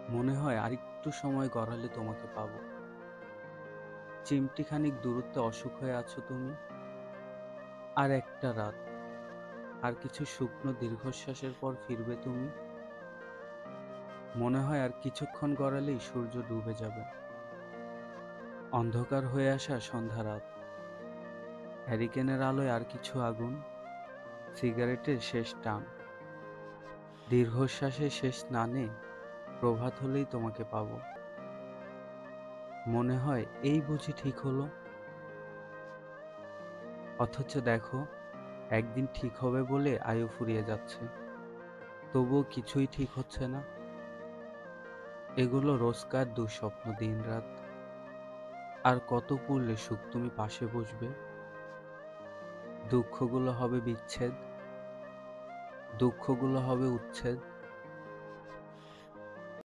মনে হয় আরেকটু সময় গড়ালে তোমাকে পাবো। চিমটিখানিক দূরত্বে অসুখ হয়ে আছো তুমি। আর একটা রাত, আর কিছু শুকনো দীর্ঘশ্বাসের পর ফিরবে তুমি। মনে হয় আর কিছুক্ষণ গড়ালেই সূর্য ডুবে যাবে। অন্ধকার হয়ে আসা সন্ধ্যা রাত, হ্যারিকেনের আলোয় আর কিছু আগুন, সিগারেটের শেষ টান, দীর্ঘশ্বাসের শেষ স্নানে প্রভাত হলেই তোমাকে পাবো। মনে হয় এই বুঝি ঠিক হলো। অথচ দেখো, একদিন ঠিক হবে বলে আয়ু ফুরিয়ে যাচ্ছে, তবুও কিছুই ঠিক হচ্ছে না। এগুলো রোজকার দুঃস্বপ্ন দিনরাত। আর কত পড়লে সুখ তুমি পাশে বসবে। দুঃখগুলো হবে বিচ্ছেদ, দুঃখগুলো হবে উচ্ছেদ।